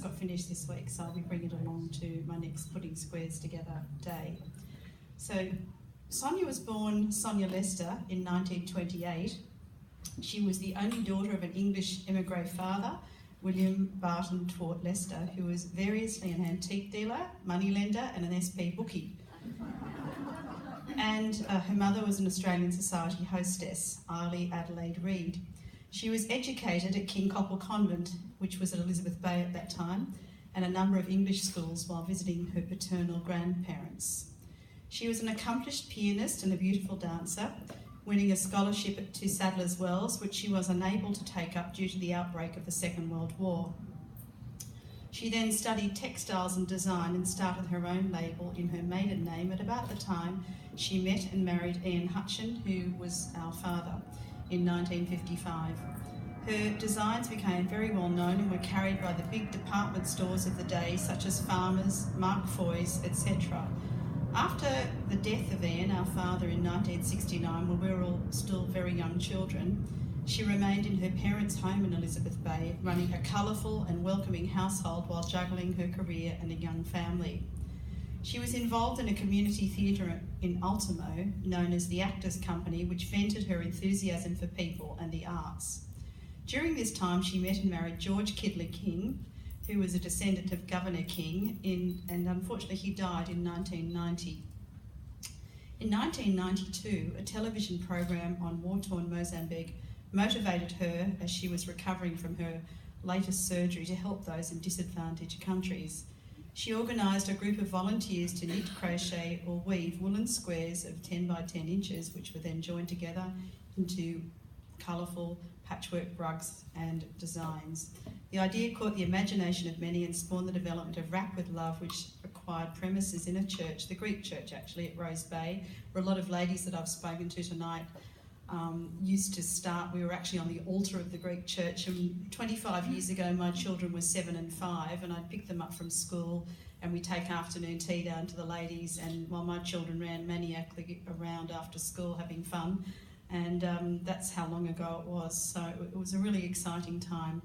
just got finished this week, so I'll be bringing it along to my next Putting Squares Together day. So Sonia was born Sonia Lester in 1928. She was the only daughter of an English emigre father, William Barton Twort Lester, who was variously an antique dealer, moneylender and an SP bookie. And her mother was an Australian Society hostess, Eiley Adelaide Reid. She was educated at King Coppell Convent, which was at Elizabeth Bay at that time, and a number of English schools while visiting her paternal grandparents. She was an accomplished pianist and a beautiful dancer, winning a scholarship to Sadler's Wells, which she was unable to take up due to the outbreak of the Second World War. She then studied textiles and design and started her own label in her maiden name at about the time she met and married Ian Hutchin, who was our father, in 1955. Her designs became very well known and were carried by the big department stores of the day, such as Farmers, Mark Foy's, etc. After the death of Ian, our father, in 1969, when we were all still very young children, she remained in her parents' home in Elizabeth Bay, running a colourful and welcoming household while juggling her career and a young family. She was involved in a community theatre in Ultimo, known as the Actors Company, which vented her enthusiasm for people and the arts. During this time, she met and married George Kidley King, who was a descendant of Governor King, and unfortunately he died in 1990. In 1992, a television program on war-torn Mozambique motivated her as she was recovering from her latest surgery to help those in disadvantaged countries. She organised a group of volunteers to knit, crochet or weave woolen squares of 10 by 10 inches, which were then joined together into colourful patchwork rugs and designs. The idea caught the imagination of many and spawned the development of Wrapwithlove, which acquired premises in a church, the Greek church actually, at Rose Bay, where a lot of ladies that I've spoken to tonight used to start. We were actually on the altar of the Greek church, and 25 years ago my children were 7 and 5, and I'd pick them up from school and we'd take afternoon tea down to the ladies, and while my children ran maniacally around after school having fun, and that's how long ago it was, so it was a really exciting time.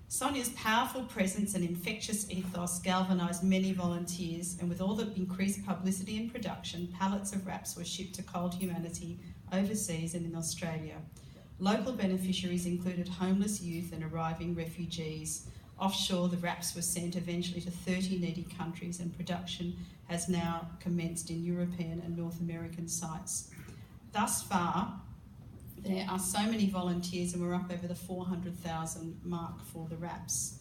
Sonia's powerful presence and infectious ethos galvanised many volunteers, and with all the increased publicity and production, pallets of wraps were shipped to Cold Humanity overseas and in Australia. Local beneficiaries included homeless youth and arriving refugees. Offshore, the wraps were sent eventually to 30 needy countries, and production has now commenced in European and North American sites. Thus far, there are so many volunteers, and we're up over the 400,000 mark for the wraps.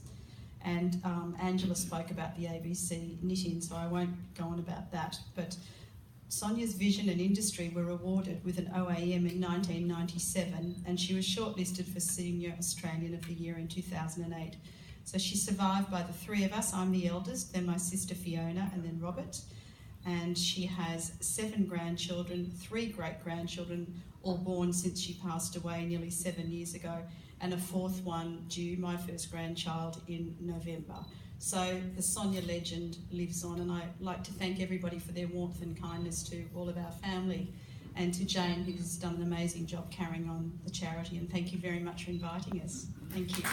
And Angela spoke about the ABC knitting, so I won't go on about that. But Sonia's vision and industry were awarded with an OAM in 1997, and she was shortlisted for Senior Australian of the Year in 2008. So she's survived by the three of us. I'm the eldest, then my sister Fiona, and then Robert. And she has 7 grandchildren, 3 great-grandchildren, all born since she passed away nearly 7 years ago, and a 4th one due, my first grandchild, in November. So the Sonia legend lives on, and I'd like to thank everybody for their warmth and kindness to all of our family, and to Jane, who's done an amazing job carrying on the charity, and thank you very much for inviting us. Thank you.